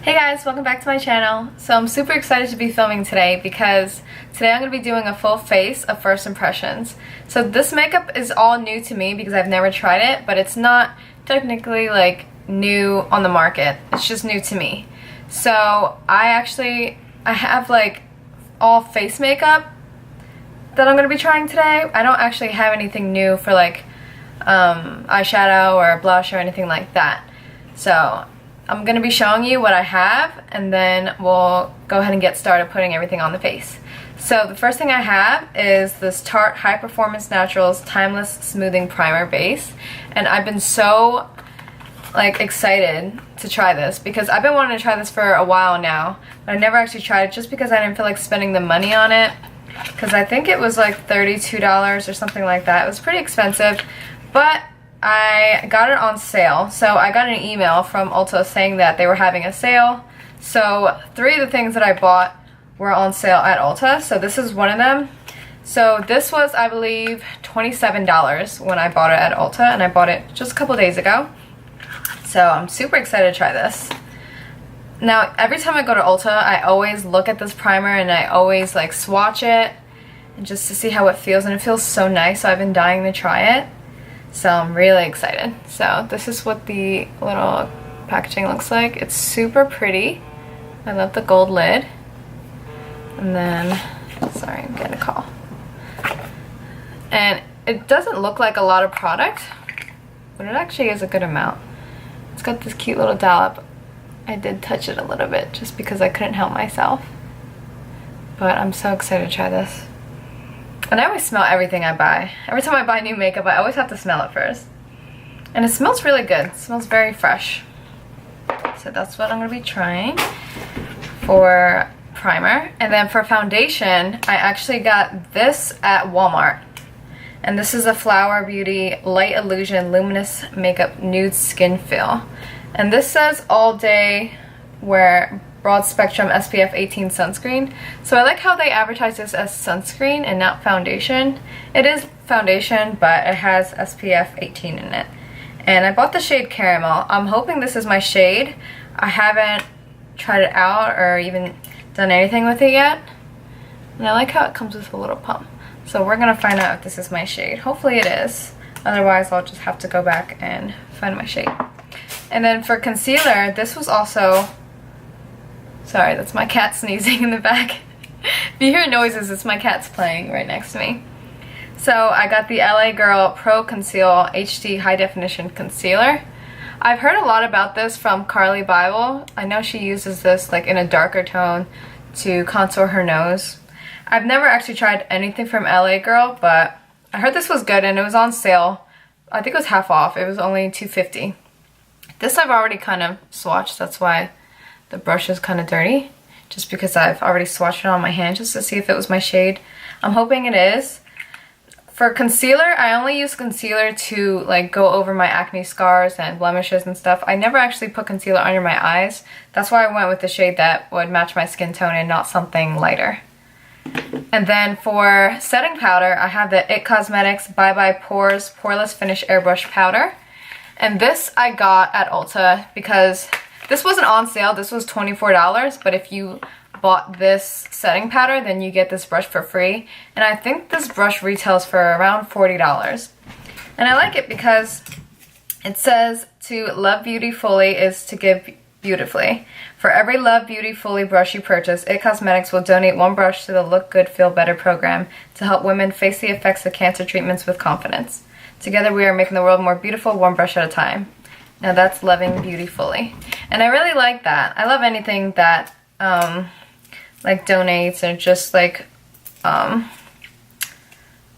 Hey guys, welcome back to my channel. So I'm super excited to be filming today because today I'm going to be doing a full face of first impressions. So this makeup is all new to me because I've never tried it, but it's not technically like new on the market. It's just new to me. So I have like all face makeup that I'm going to be trying today. I don't actually have anything new for like eyeshadow or blush or anything like that. So I'm going to be showing you what I have, and then we'll go ahead and get started putting everything on the face. So the first thing I have is this Tarte High Performance Naturals Timeless Smoothing Primer Base, and I've been so like excited to try this because I've been wanting to try this for a while now, but I never actually tried it just because I didn't feel like spending the money on it, because I think it was like $32 or something like that. It was pretty expensive, but I got it on sale. So I got an email from Ulta saying that they were having a sale. So 3 of the things that I bought were on sale at Ulta. So this is one of them. So this was, I believe, $27 when I bought it at Ulta, and I bought it just a couple days ago. So I'm super excited to try this. Now, every time I go to Ulta, I always look at this primer and I always like swatch it and just to see how it feels, and it feels so nice, so I've been dying to try it. So I'm really excited. So this is what the little packaging looks like. It's super pretty. I love the gold lid. And then, sorry, I'm getting a call. And it doesn't look like a lot of product, but it actually is a good amount. It's got this cute little dollop. I did touch it a little bit just because I couldn't help myself. But I'm so excited to try this. And I always smell everything I buy. Every time I buy new makeup, I always have to smell it first. And it smells really good. It smells very fresh. So that's what I'm going to be trying for primer. And then for foundation, I actually got this at Walmart. And this is a Flower Beauty Light Illusion Luminous Makeup Nude Skin Fill. And this says all day wear broad spectrum SPF 18 sunscreen. So I like how they advertise this as sunscreen and not foundation. It is foundation, but it has SPF 18 in it. And I bought the shade Caramel. I'm hoping this is my shade. I haven't tried it out or even done anything with it yet. And I like how it comes with a little pump. So we're gonna find out if this is my shade. Hopefully it is. Otherwise I'll just have to go back and find my shade. And then for concealer, this was also, sorry, that's my cat sneezing in the back. If you hear noises, it's my cat's playing right next to me. So I got the LA Girl Pro Conceal HD High Definition Concealer. I've heard a lot about this from Carly Bible. I know she uses this like in a darker tone to contour her nose. I've never actually tried anything from LA Girl, but I heard this was good and it was on sale. I think it was half off. It was only $2.50. This I've already kind of swatched, that's why the brush is kind of dirty, just because I've already swatched it on my hand just to see if it was my shade. I'm hoping it is. For concealer, I only use concealer to like go over my acne scars and blemishes and stuff. I never actually put concealer under my eyes. That's why I went with the shade that would match my skin tone and not something lighter. And then for setting powder, I have the IT Cosmetics Bye Bye Pores Poreless Finish Airbrush Powder. And this I got at Ulta because this wasn't on sale. This was $24, but if you bought this setting powder, then you get this brush for free. And I think this brush retails for around $40. And I like it because it says to love beauty fully is to give beautifully. For every Love Beauty Fully brush you purchase, IT Cosmetics will donate 1 brush to the Look Good Feel Better program to help women face the effects of cancer treatments with confidence. Together we are making the world more beautiful, one brush at a time. Now that's loving beauty fully. And I really like that. I love anything that like donates or just like the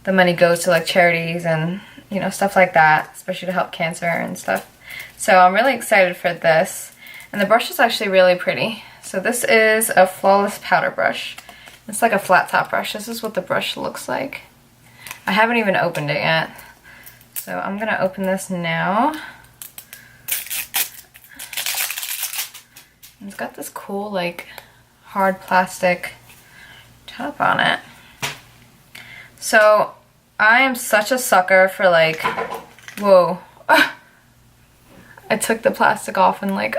money goes to like charities and you know stuff like that, especially to help cancer and stuff. So I'm really excited for this. And the brush is actually really pretty. So this is a Flawless Powder Brush. It's like a flat top brush. This is what the brush looks like. I haven't even opened it yet. So I'm gonna open this now. It's got this cool like hard plastic top on it. So I am such a sucker for like, whoa. I took the plastic off and like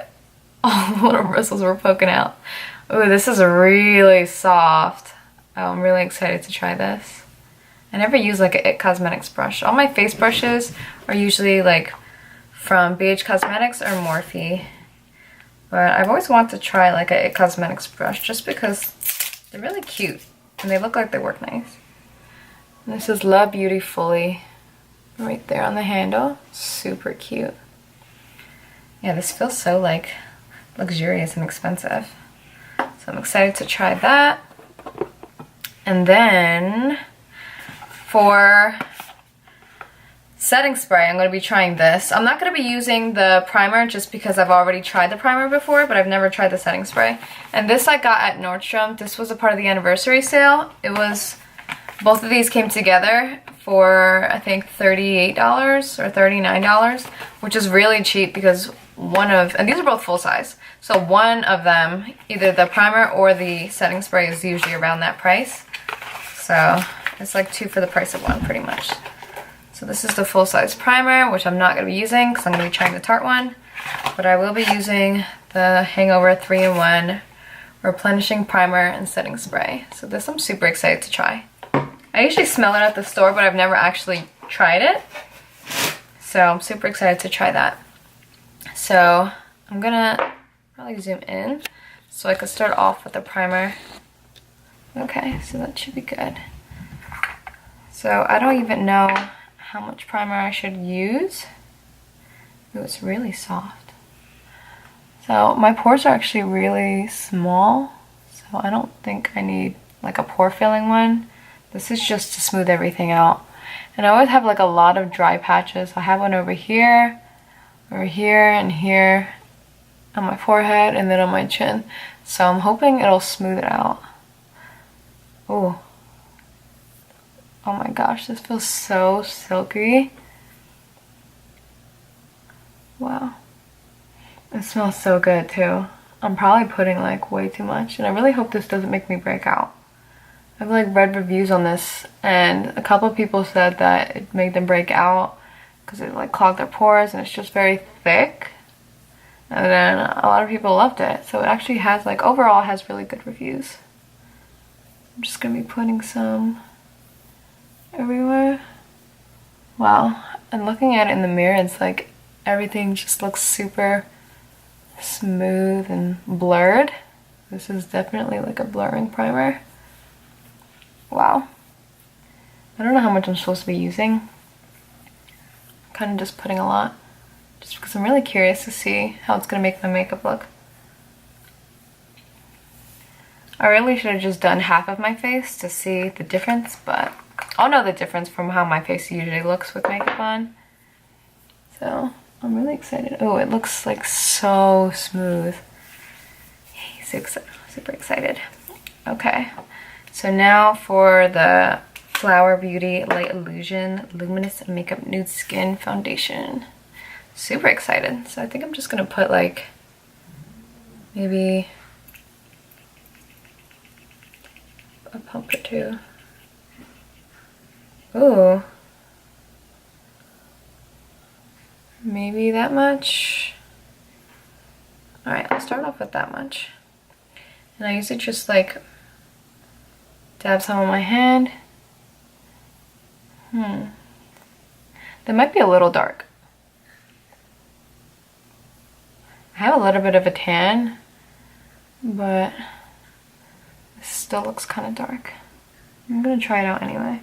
all the little bristles were poking out. Ooh, this is really soft. Oh, I'm really excited to try this. I never use like a IT Cosmetics brush. All my face brushes are usually like from BH Cosmetics or Morphe. But I've always wanted to try like a IT Cosmetics brush just because they're really cute and they look like they work nice. And this is La Beauty Fully right there on the handle. Super cute. Yeah, this feels so like luxurious and expensive. So I'm excited to try that. And then for setting spray, I'm going to be trying this. I'm not going to be using the primer just because I've already tried the primer before, but I've never tried the setting spray. And this I got at Nordstrom. This was a part of the anniversary sale. It was, both of these came together for I think $38 or $39, which is really cheap because and these are both full size. So one of them, either the primer or the setting spray, is usually around that price. So it's like 2 for the price of 1 pretty much. So this is the full-size primer, which I'm not going to be using because I'm going to be trying the Tarte one. But I will be using the Hangover 3-in-1 Replenishing Primer and Setting Spray. So this I'm super excited to try. I usually smell it at the store, but I've never actually tried it. So I'm super excited to try that. So I'm going to probably zoom in so I can start off with the primer. Okay, so that should be good. So I don't even know how much primer I should use. It was really soft. So my pores are actually really small, so I don't think I need like a pore filling one. This is just to smooth everything out. And I always have like a lot of dry patches. I have one over here, and here on my forehead, and then on my chin. So I'm hoping it'll smooth it out. Oh. Oh my gosh, this feels so silky. Wow. It smells so good too. I'm probably putting like way too much, and I really hope this doesn't make me break out. I've like read reviews on this, and a couple of people said that it made them break out because it like clogged their pores and it's just very thick. And then a lot of people loved it. So it actually has like, overall has really good reviews. I'm just gonna be putting some everywhere. Wow. And looking at it in the mirror, it's like everything just looks super smooth and blurred. This is definitely like a blurring primer. Wow. I don't know how much I'm supposed to be using. I'm kind of just putting a lot, just because I'm really curious to see how it's gonna make my makeup look. I really should have just done half of my face to see the difference, but I'll know the difference from how my face usually looks with makeup on. So I'm really excited. Oh, it looks like so smooth. Yay, super excited. Okay, so now for the Flower Beauty Light Illusion Luminous Makeup Nude Skin Foundation. Super excited. So I think I'm just gonna put like maybe a pump or two. Ooh. Maybe that much. Alright, I'll start off with that much. And I usually just like dab some on my hand. That might be a little dark. I have a little bit of a tan, but this still looks kind of dark. I'm gonna try it out anyway.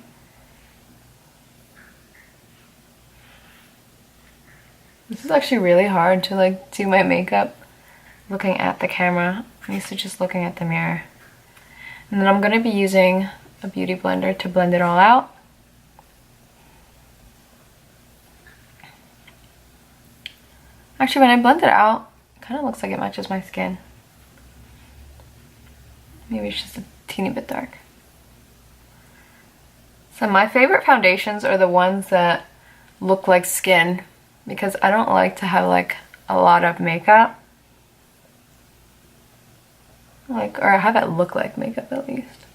This is actually really hard to like do my makeup looking at the camera. I'm used to just looking at the mirror. And then I'm gonna be using a beauty blender to blend it all out. Actually, when I blend it out, it kind of looks like it matches my skin. Maybe it's just a teeny bit dark. So my favorite foundations are the ones that look like skin, because I don't like to have like a lot of makeup. Or have it look like makeup at least.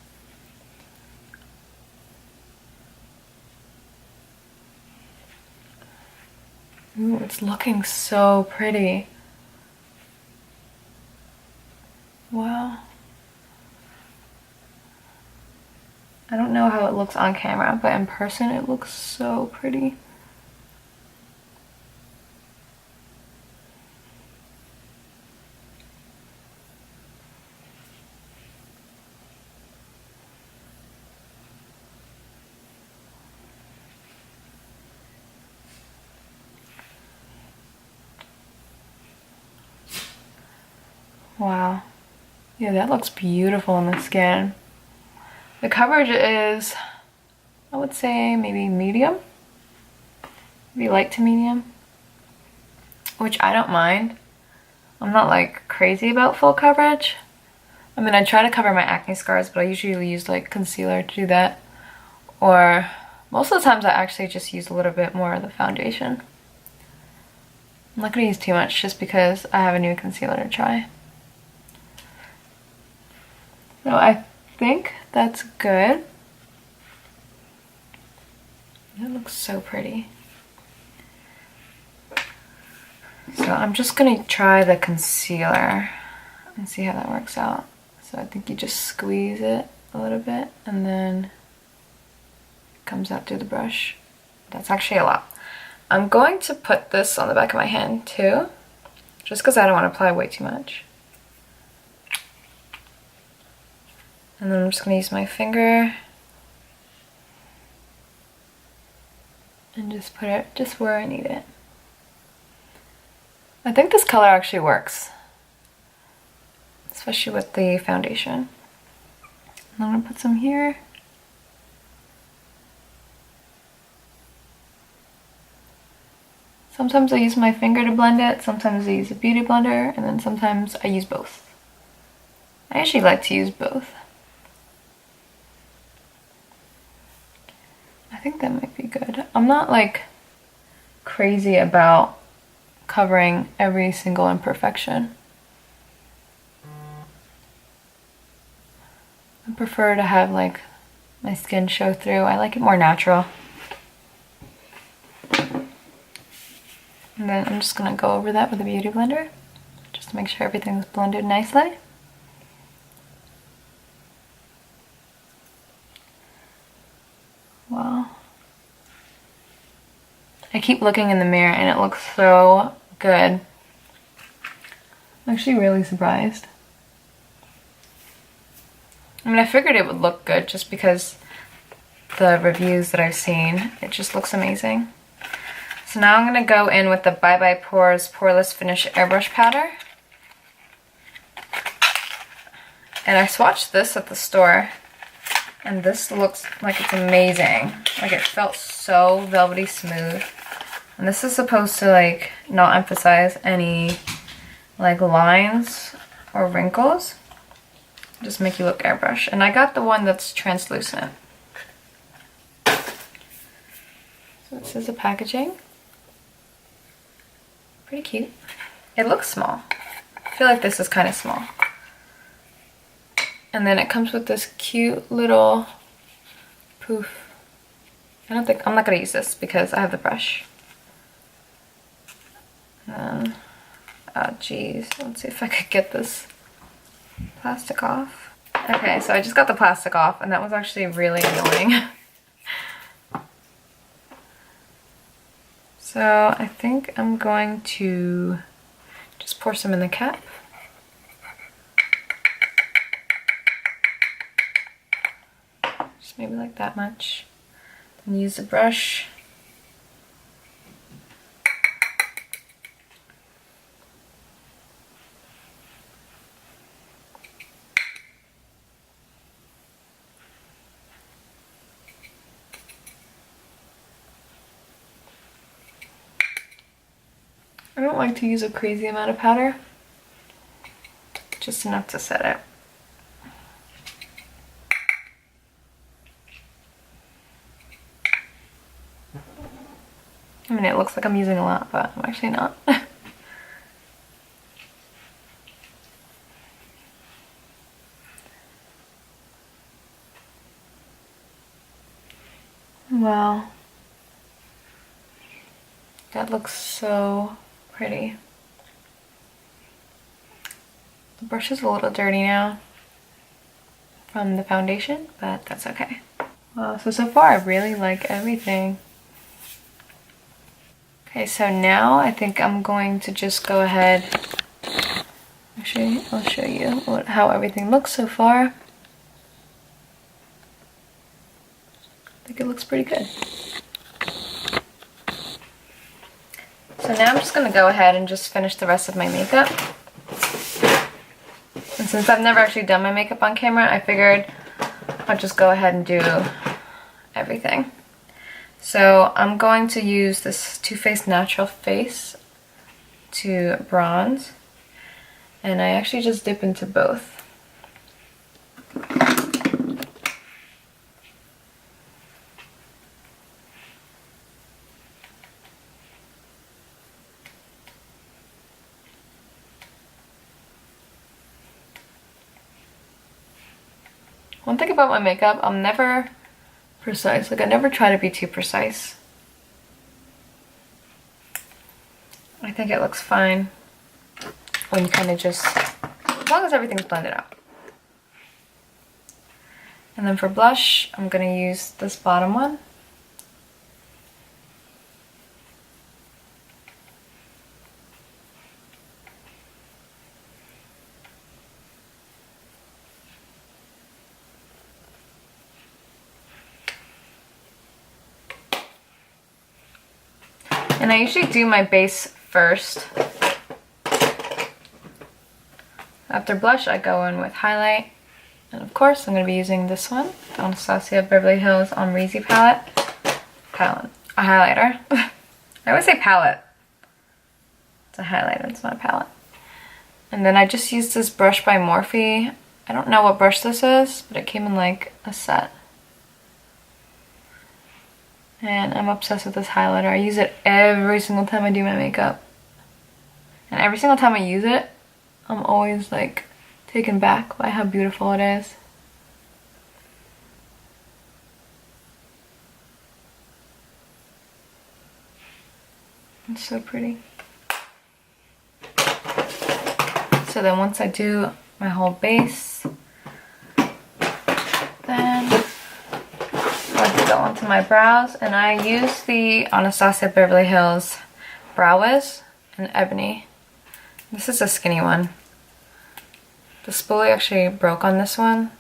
Ooh, it's looking so pretty. Wow. I don't know how it looks on camera, but in person it looks so pretty. Wow. Yeah, that looks beautiful on the skin. The coverage is, I would say, maybe medium. Maybe light to medium. Which I don't mind. I'm not like crazy about full coverage. I mean, I try to cover my acne scars, but I usually use like concealer to do that. Or most of the times I actually just use a little bit more of the foundation. I'm not gonna use too much just because I have a new concealer to try. So I think that's good. That looks so pretty. So I'm just gonna try the concealer and see how that works out. So I think you just squeeze it a little bit and then it comes out through the brush. That's actually a lot. I'm going to put this on the back of my hand too, just because I don't want to apply way too much. And then I'm just going to use my finger and just put it just where I need it. I think this color actually works, especially with the foundation. And I'm going to put some here. Sometimes I use my finger to blend it, sometimes I use a beauty blender, and then sometimes I use both. I actually like to use both. I think that might be good. I'm not like crazy about covering every single imperfection. I prefer to have like my skin show through. I like it more natural. And then I'm just gonna go over that with a beauty blender just to make sure everything's blended nicely. Wow. I keep looking in the mirror and it looks so good. I'm actually really surprised. I mean, I figured it would look good just because the reviews that I've seen, it just looks amazing. So now I'm gonna go in with the Bye Bye Pores Poreless Finish Airbrush Powder. And I swatched this at the store, and this looks like it's amazing. Like it felt so velvety smooth. And this is supposed to like not emphasize any like lines or wrinkles. Just make you look airbrush. And I got the one that's translucent. So this is the packaging. Pretty cute. It looks small. I feel like this is kind of small. And then it comes with this cute little poof. I'm not gonna use this because I have the brush. And, oh geez, let's see if I could get this plastic off. Okay, so I just got the plastic off and that was actually really annoying. So I think I'm going to just pour some in the cap. Just maybe like that much. And use the brush. I don't like to use a crazy amount of powder, just enough to set it. I mean, it looks like I'm using a lot, but I'm actually not. Wow. That looks so pretty. The brush is a little dirty now from the foundation, but that's okay. Wow, so far I really like everything. Okay, so now I think I'm going to just go ahead. Actually, I'll show you how everything looks so far. I think it looks pretty good. So now I'm just gonna go ahead and just finish the rest of my makeup. And since I've never actually done my makeup on camera, I figured I'll just go ahead and do everything. So I'm going to use this Too Faced Natural Face to bronze. And I actually just dip into both. One thing about my makeup, I'm never precise. Like, I never try to be too precise. I think it looks fine when you kind of just, as long as everything's blended out. And then for blush, I'm gonna use this bottom one. And I usually do my base first. After blush, I go in with highlight. And of course, I'm going to be using this one, the Anastasia Beverly Hills Omrizi palette. A highlighter. I always say palette. It's a highlighter, it's not a palette. And then I just used this brush by Morphe. I don't know what brush this is, but it came in like a set. And I'm obsessed with this highlighter. I use it every single time I do my makeup. And every single time I use it, I'm always like taken back by how beautiful it is. It's so pretty. So then once I do my whole base, then let's go onto my brows, and I use the Anastasia Beverly Hills Brow Wiz in Ebony. This is a skinny one. The spoolie actually broke on this one,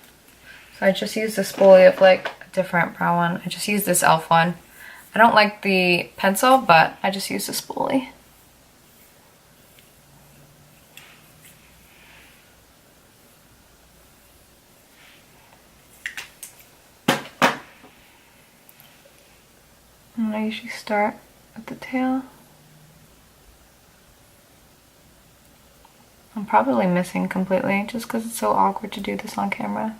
so I just used the spoolie of like a different brow one. I just used this e.l.f. one. I don't like the pencil, but I just used the spoolie. And I usually start at the tail. I'm probably missing completely just because it's so awkward to do this on camera.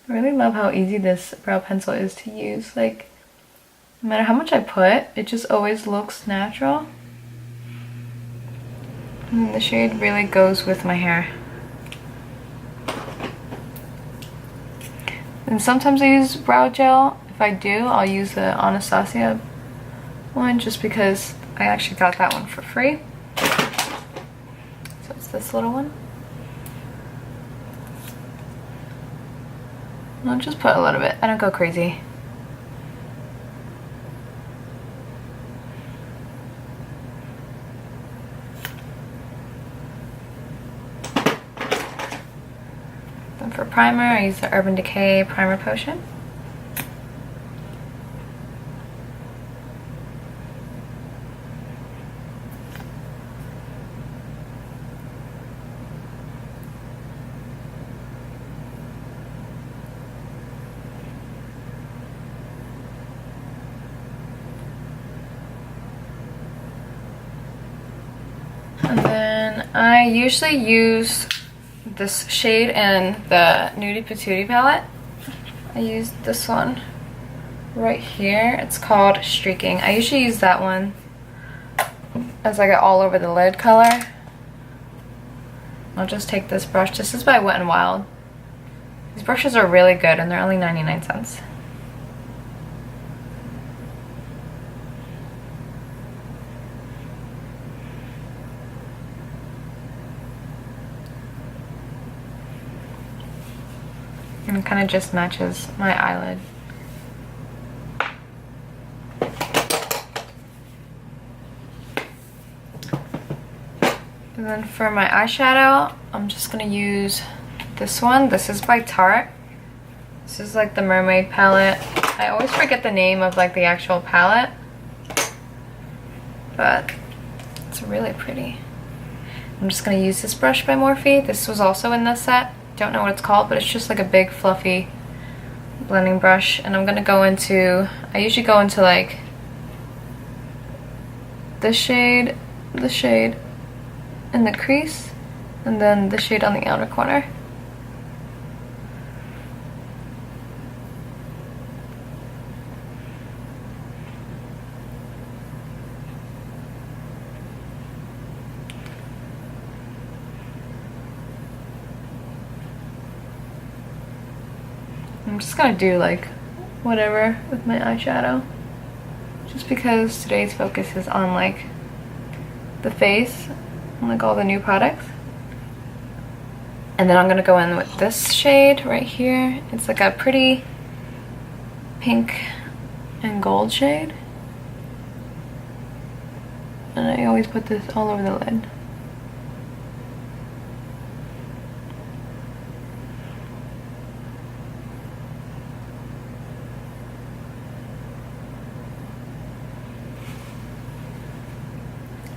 I really love how easy this brow pencil is to use. Like, no matter how much I put, it just always looks natural. And the shade really goes with my hair. And sometimes I use brow gel. If I do, I'll use the Anastasia one just because I actually got that one for free. So it's this little one. I'll just put a little bit. I don't go crazy. Then for primer, I use the Urban Decay Primer Potion. And then I usually use this shade in the Nudie Patootie palette. I use this one right here. It's called Streaking. I usually use that one as like an all over the lid color. I'll just take this brush. This is by Wet n Wild. These brushes are really good and they're only 99 cents. And it kind of just matches my eyelid. And then for my eyeshadow, I'm just gonna use this one. This is by Tarte. This is like the Mermaid palette. I always forget the name of like the actual palette, but it's really pretty. I'm just gonna use this brush by Morphe. This was also in this set. Don't know what it's called, but it's just like a big fluffy blending brush. And I'm gonna go into, I usually go into like this shade, in the crease, and then the shade on the outer corner. I'm just gonna do like whatever with my eyeshadow, just because today's focus is on like the face and like all the new products. And then I'm gonna go in with this shade right here. It's like a pretty pink and gold shade, and I always put this all over the lid.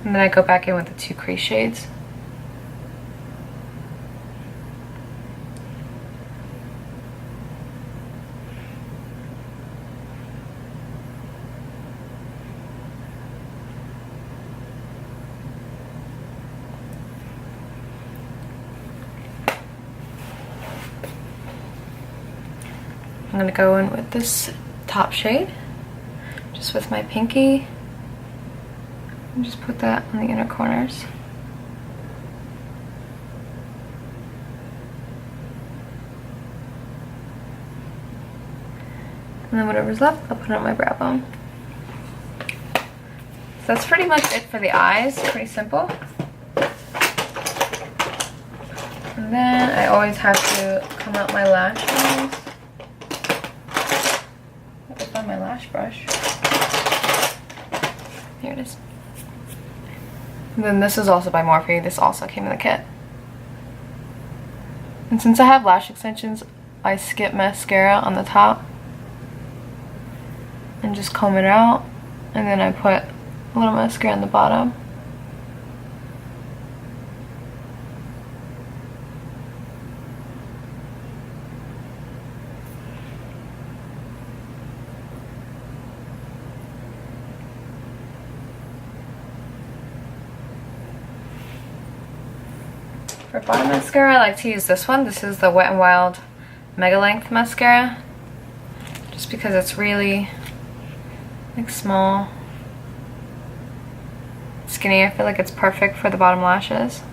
And then I go back in with the two crease shades. I'm gonna go in with this top shade, just with my pinky. And just put that on the inner corners. And then whatever's left, I'll put it on my brow bone. So that's pretty much it for the eyes, pretty simple. And then I always have to comb out my lashes. I can find my lash brush. Here it is. And then this is also by Morphe. This also came in the kit. And since I have lash extensions, I skip mascara on the top and just comb it out. And then I put a little mascara on the bottom. For bottom mascara, I like to use this one. This is the Wet n Wild Mega Length Mascara. Just because it's really like small, skinny. I feel like it's perfect for the bottom lashes.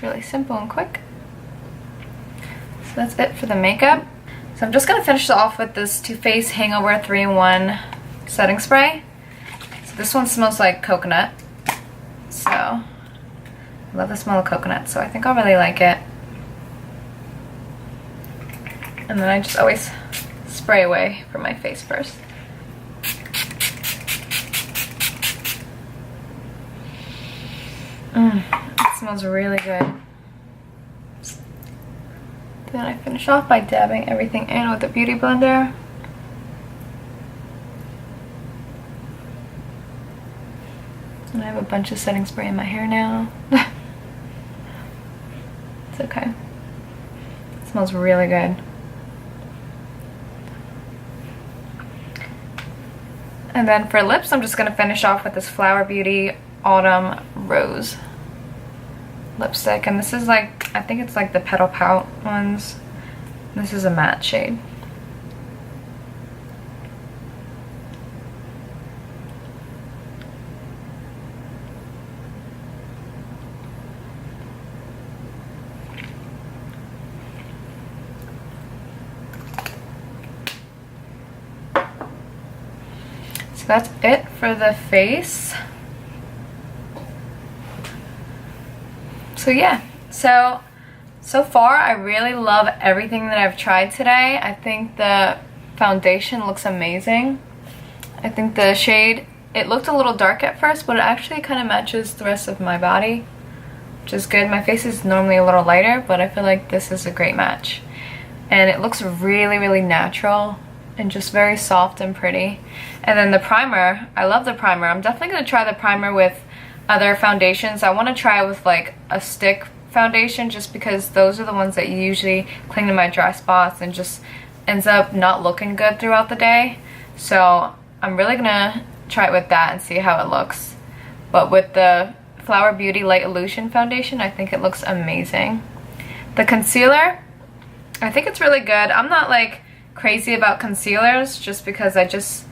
Really simple and quick. So that's it for the makeup. So I'm just going to finish it off with this Too Faced Hangover 3-in-1 setting spray. So this one smells like coconut. So I love the smell of coconut, so I think I'll really like it. And then I just always spray away from my face first. It smells really good. Then I finish off by dabbing everything in with the Beauty Blender. And I have a bunch of setting spray in my hair now. It's okay. It smells really good. And then for lips, I'm just going to finish off with this Flower Beauty Autumn Rose lipstick. And this is like, I think it's like the Petal Pout ones. This is a matte shade. So that's it for the face. So yeah, so far I really love everything that I've tried today. I think the foundation looks amazing. I think the shade, it looked a little dark at first, but it actually kind of matches the rest of my body, which is good. My face is normally a little lighter, but I feel like this is a great match. And it looks really, really natural and just very soft and pretty. And then the primer, I love the primer. I'm definitely going to try the primer with other foundations. I want to try with like a stick foundation, just because those are the ones that usually cling to my dry spots and just ends up not looking good throughout the day. So I'm really gonna try it with that and see how it looks. But with the Flower Beauty Light Illusion foundation, I think it looks amazing. The concealer, I think it's really good. I'm not like crazy about concealers, just because I just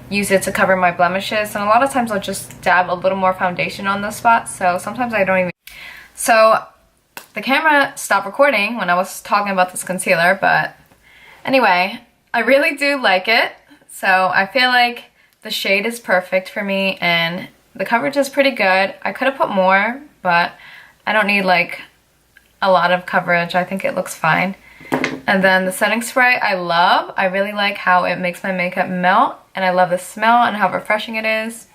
use it to cover my blemishes, and a lot of times I'll just dab a little more foundation on those spots, so sometimes I don't even. So the camera stopped recording when I was talking about this concealer, but anyway, I really do like it. So I feel like the shade is perfect for me and the coverage is pretty good. I could have put more, but I don't need like a lot of coverage. I think it looks fine. And then the setting spray I love. I really like how it makes my makeup melt, and I love the smell and how refreshing it is.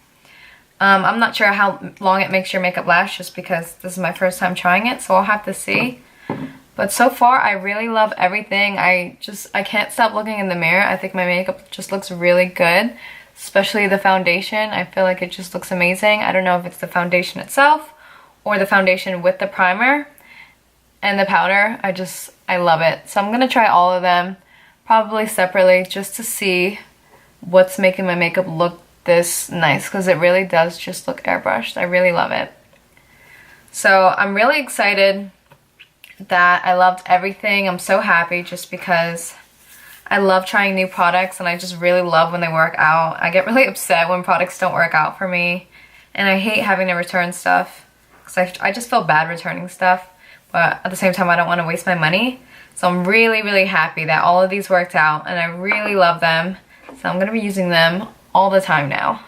I'm not sure how long it makes your makeup last, just because this is my first time trying it, so I'll have to see. But so far, I really love everything. I can't stop looking in the mirror. I think my makeup just looks really good, especially the foundation. I feel like it just looks amazing. I don't know if it's the foundation itself or the foundation with the primer and the powder. I love it. So I'm going to try all of them, probably separately, just to see what's making my makeup look this nice, because it really does just look airbrushed. I really love it. So I'm really excited that I loved everything. I'm so happy, just because I love trying new products and I just really love when they work out. I get really upset when products don't work out for me, and I hate having to return stuff because I just feel bad returning stuff, but at the same time I don't want to waste my money. So I'm really, really happy that all of these worked out and I really love them. So I'm going to be using them all the time now.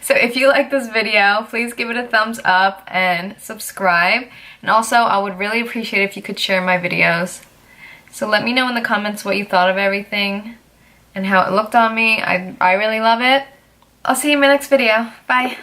So if you like this video, please give it a thumbs up and subscribe. And also, I would really appreciate if you could share my videos. So let me know in the comments what you thought of everything and how it looked on me. I really love it. I'll see you in my next video. Bye.